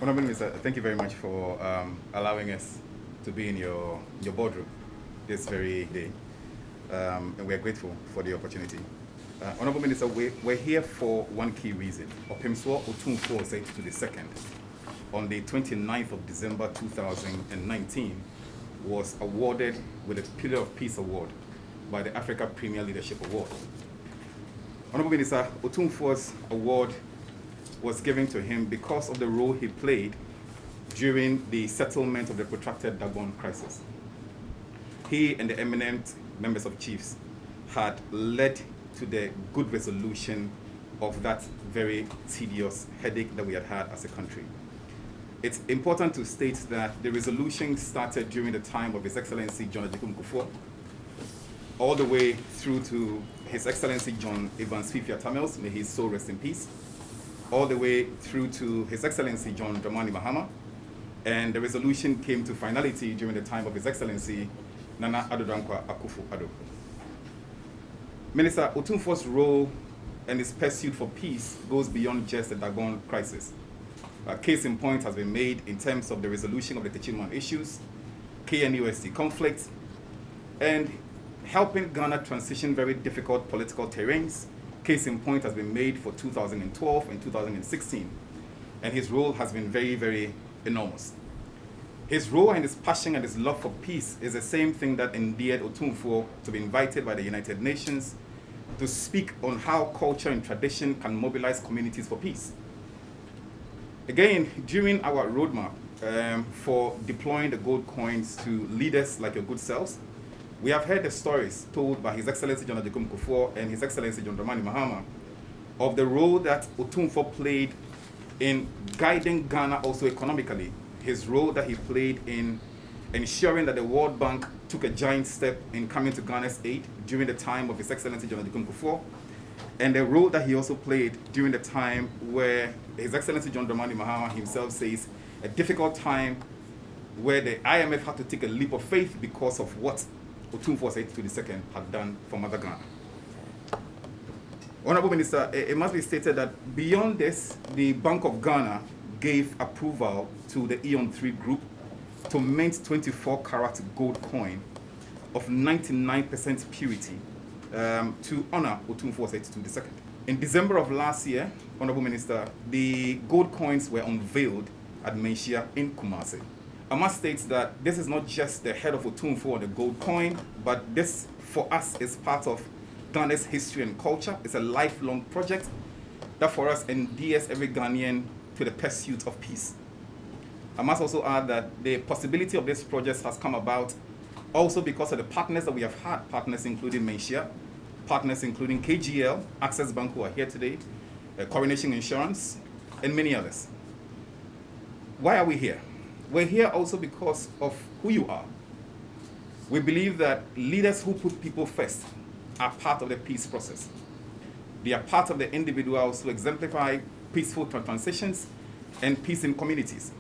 Honorable Minister, thank you very much for allowing us to be in your boardroom this very day, and we're grateful for the opportunity. Honorable Minister, we're here for one key reason. Otumfuo said to the second, on the 29th of December 2019, was awarded with a Pillar of Peace Award by the Africa Premier Leadership Award. Honorable Minister, Otumfuo's award was given to him because of the role he played during the settlement of the protracted Dagon crisis. He and the eminent members of chiefs had led to the good resolution of that very tedious headache that we had had as a country. It's important to state that the resolution started during the time of His Excellency John Otumfuo, all the way through to His Excellency John Evans Fifia Tamils, may his soul rest in peace, all the way through to His Excellency John Dramani Mahama, and the resolution came to finality during the time of His Excellency Nana Addo Dankwa Akufo-Addo. Minister, Otumfuo's role and his pursuit for peace goes beyond just the Dagon crisis. A case in point has been made in terms of the resolution of the Techiman issues, KNUST conflict, and helping Ghana transition very difficult political terrains. Case in point has been made for 2012 and 2016, and his role has been very, very enormous. His role and his passion and his love for peace is the same thing that endeared Otumfuo to be invited by the United Nations to speak on how culture and tradition can mobilize communities for peace. Again, during our roadmap for deploying the gold coins to leaders like your good selves, we have heard the stories told by His Excellency John Otumfuo and His Excellency John Dramani Mahama of the role that Otumfuo played in guiding Ghana also economically, his role that he played in ensuring that the World Bank took a giant step in coming to Ghana's aid during the time of His Excellency John Otumfuo, and the role that he also played during the time where His Excellency John Dramani Mahama himself says a difficult time where the IMF had to take a leap of faith because of what Otumfuo said to the second had done for Mother Ghana. Honorable Minister, it must be stated that beyond this, the Bank of Ghana gave approval to the Eon 3 group to mint 24-karat gold coin of 99% purity to honor Otumfuo said to the second. In December of last year, Honorable Minister, the gold coins were unveiled at Menchia in Kumasi. I must state that this is not just the head of Otumfuo on the gold coin, but this, for us, is part of Ghana's history and culture. It's a lifelong project that, for us, endears every Ghanaian to the pursuit of peace. I must also add that the possibility of this project has come about also because of the partners that we have had, partners including Menchia, partners including KGL, Access Bank, who are here today, Coronation Insurance, and many others. Why are we here? We're here also because of who you are. We believe that leaders who put people first are part of the peace process. They are part of the individuals who exemplify peaceful transitions and peace in communities.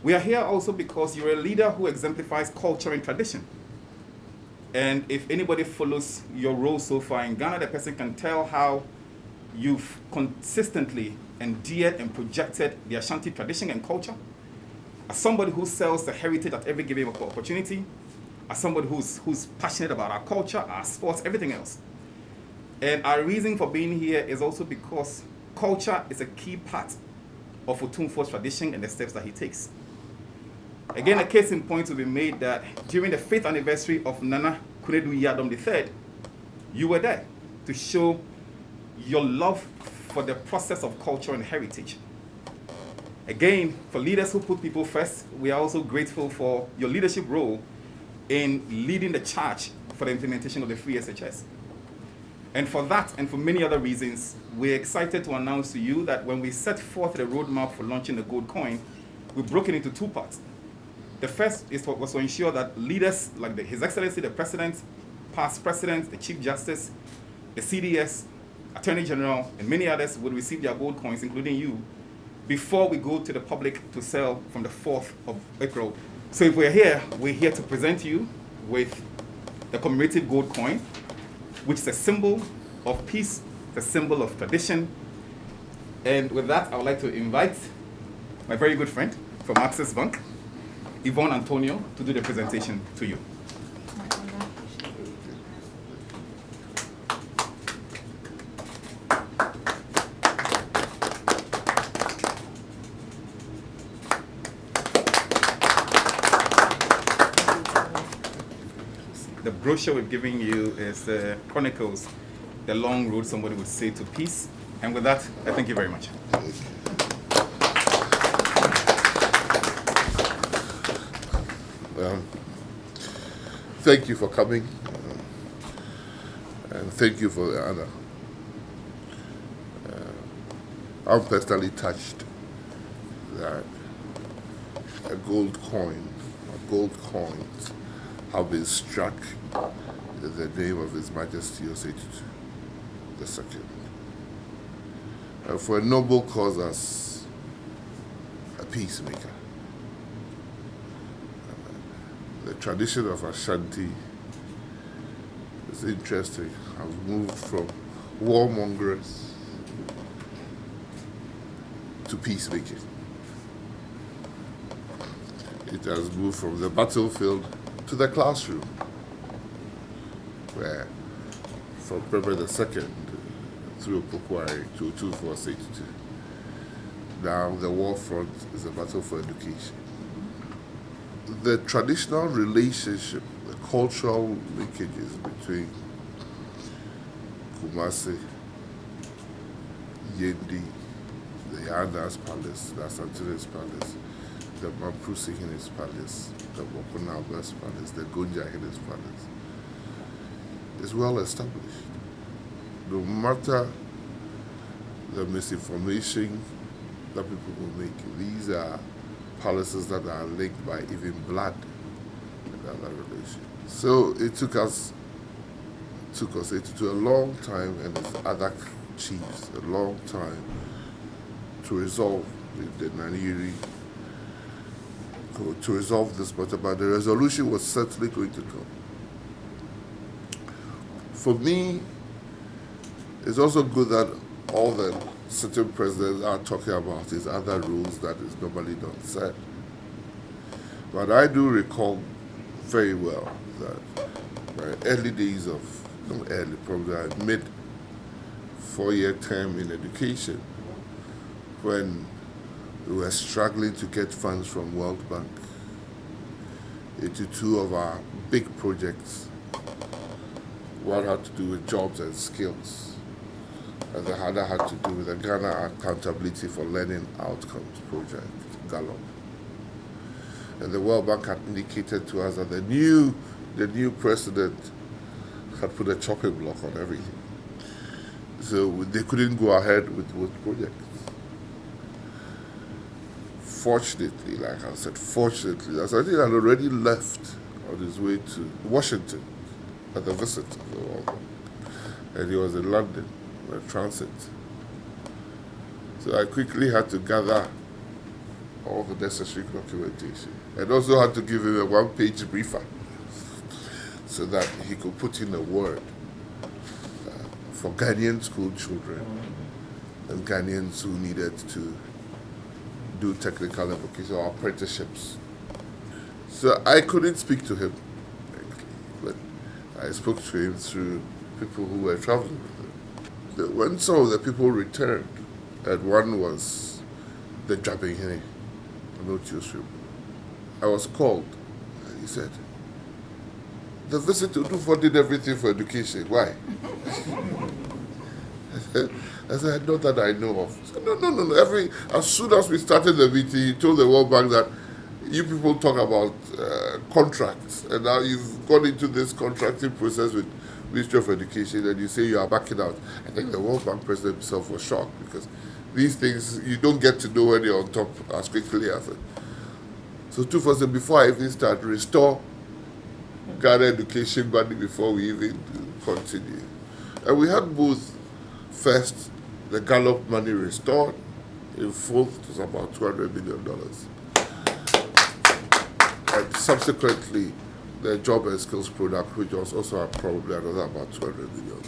We are here also because you're a leader who exemplifies culture and tradition. And if anybody follows your role so far in Ghana, the person can tell how you've consistently endeared and projected the Ashanti tradition and culture. As somebody who sells the heritage at every given opportunity, as somebody who's passionate about our culture, our sports, everything else. And our reason for being here is also because culture is a key part of Otumfuo's tradition and the steps that he takes. Again, a case in point will be made that during the 5th anniversary of Nana Kunedu Yadom III, you were there to show your love for the process of culture and heritage. Again, for leaders who put people first, we are also grateful for your leadership role in leading the charge for the implementation of the free SHS. And for that and for many other reasons, we're excited to announce to you that when we set forth the roadmap for launching the gold coin, we broke it into 2 parts. The first was to ensure that leaders like His Excellency the President, past President, the Chief Justice, the CDS, Attorney General, and many others would receive their gold coins, including you, before we go to the public to sell from the 4th of April. So if we're here to present you with the commemorative gold coin, which is a symbol of peace, it's a symbol of tradition. And with that, I would like to invite my very good friend from Access Bank, Yvonne Antonio, to do the presentation to you. The brochure we've given you is chronicles the long road somebody would say to peace. And with that, I thank you very much. Thank you for coming, and thank you for the honor. I'm personally touched that a gold coins have been struck in the name of His Majesty Osei II II. And for a noble cause as a peacemaker. The tradition of Ashanti is interesting. I've moved from warmongers to peacemaking. It has moved from the battlefield to the classroom, where from Prempeh II through Opoku to Otumfuo. Now the war front is a battle for education. The traditional relationship, the cultural linkages between Kumasi, Yendi, the Yandas Palace, the Asantines Palace, the Mamprusi Hines Palace, the Wakunabas Palace, the Gonja Hines Palace, is well established. No matter the misinformation that people will make, these are palaces that are linked by even blood and other relations. So it took us to a long time, and its other chiefs a long time to resolve the Naniri, to resolve this matter, but the resolution was certainly going to come. For me, it's also good that all the sitting presidents are talking about these other rules that is normally not said. But I do recall very well that my early days of, not early, probably mid 4-year term in education, when we were struggling to get funds from World Bank into two of our big projects. One had to do with jobs and skills, and the other had to do with the Ghana Accountability for Learning Outcomes project, Gallup. And the World Bank had indicated to us that the new president had put a chopping block on everything. So they couldn't go ahead with projects. Fortunately, like I said, Asante had already left on his way to Washington at the visit of the World Bank. And he was in London, on transit. So I quickly had to gather all the necessary documentation, and also had to give him a one-page briefer so that he could put in a word for Ghanaian school children and Ghanaians who needed to do technical and vocational apprenticeships. So I couldn't speak to him, but I spoke to him through people who were traveling with him. When some of the people returned, and one was the Jabingene, I was called, and he said, the visit to Otumfuo did everything for education. Why? I said, not that I know of. He said, no. As soon as we started the meeting, he told the World Bank that you people talk about contracts, and now you've gone into this contracting process with Ministry of Education, and you say you are backing out. I think the World Bank president himself was shocked, because these things you don't get to know when you're on top as quickly as it. So 2000, before I even start, restore Ghana education money before we even continue. And we had both. First, the Gallup money restored in full. It was about $200 million. And subsequently, the job and skills product, which was also probably another about $200 million.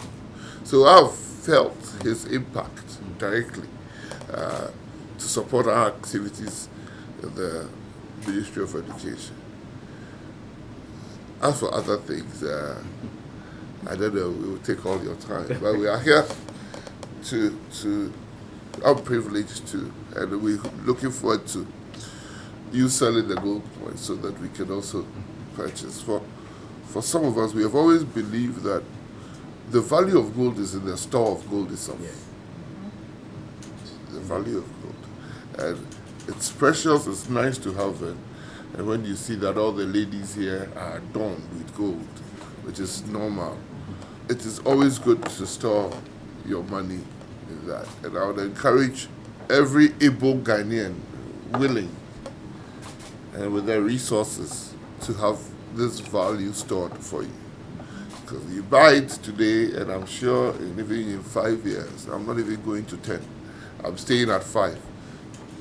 So I've felt his impact directly to support our activities the Ministry of Education. As for other things, I don't know, we will take all your time, but we are here to I'm privileged to, and we're looking forward to you selling the gold coins so that we can also purchase. For some of us, we have always believed that the value of gold is in the store of gold itself. Yes. The value of gold. And it's precious, it's nice to have it. And when you see that all the ladies here are adorned with gold, which is normal, it is always good to store your money in that. And I would encourage every Igbo Ghanaian willing and with their resources to have this value stored for you. Because you buy it today, and I'm sure even in 5 years, I'm not even going to 10. I'm staying at 5.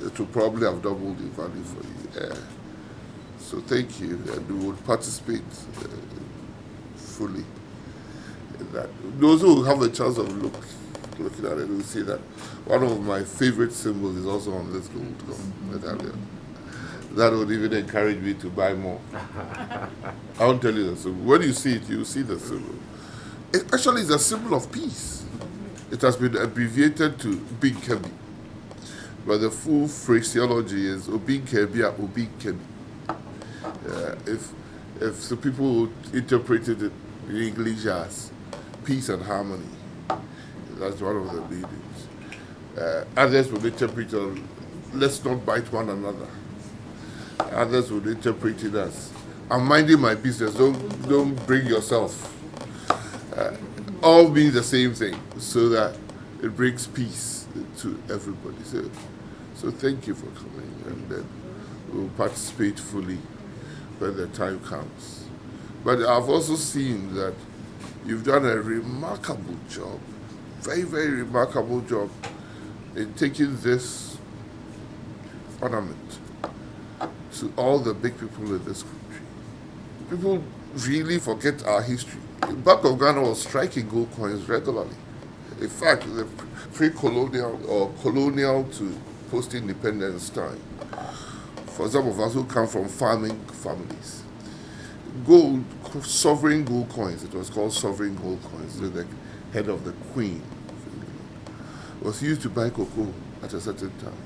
It will probably have doubled the value for you. So thank you, and we will participate fully in that. Those who have a chance of looking at it will see that one of my favorite symbols is also on this gold medallion. That would even encourage me to buy more. I won't tell you the symbol. When you see it, you see the symbol. It actually is a symbol of peace. It has been abbreviated to Big Kebi. But the full phraseology is Obin Kebia, Obin Kebi. If the people interpreted it in English as peace and harmony, that's one of the meanings. Others would interpret it, let's not bite one another. Others would interpret it as, I'm minding my business, don't bring yourself. All mean the same thing, so that it brings peace to everybody. So thank you for coming, and then we'll participate fully when the time comes. But I've also seen that you've done a remarkable job, very, very remarkable job in taking this ornament to all the big people in this country. People really forget our history. The Bank of Ghana was striking gold coins regularly. In fact, the pre-colonial or colonial to post-independence time, for some of us who come from farming families, gold, sovereign gold coins, it was called sovereign gold coins, the head of the queen, was used to buy cocoa at a certain time.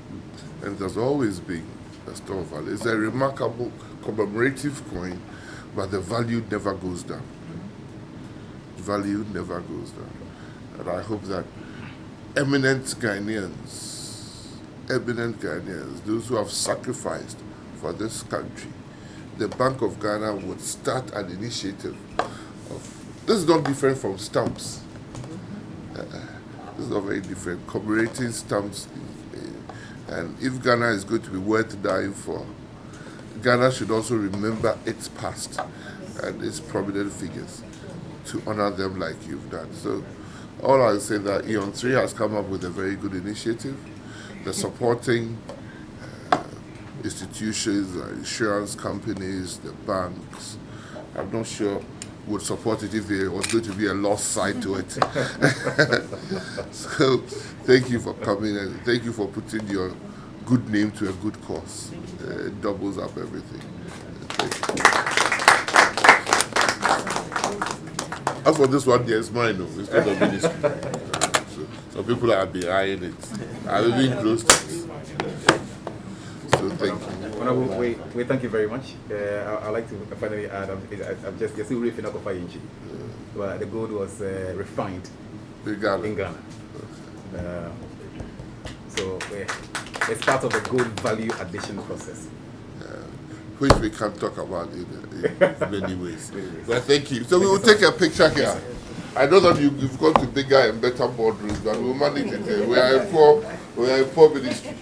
And it has always been a store of value. It's a remarkable commemorative coin, but the value never goes down. Value never goes down. And I hope that eminent Ghanaians, those who have sacrificed for this country, the Bank of Ghana would start an initiative of, this is not different from stamps. This is not very different, commemorating stamps. And if Ghana is going to be worth dying for, Ghana should also remember its past and its prominent figures to honor them like you've done. So all I'll say that Eon 3 has come up with a very good initiative. The supporting institutions, insurance companies, the banks, I'm not sure would support it if there was going to be a loss side to it. So thank you for coming, and thank you for putting your good name to a good cause. It doubles up everything. As for this one, there's mine, though. It's not a ministry. So people are behind it. I'm even close to it. So thank you. Honorable, we thank you very much. I'd like to finally add, I'm just still reefing up of Inchi. But the gold was refined in Ghana. So it's part of the gold value addition process. Which we can talk about in many ways. But thank you. So we will take a picture here. I know that you've gone to bigger and better boardrooms, but we'll manage it. We are a poor ministry.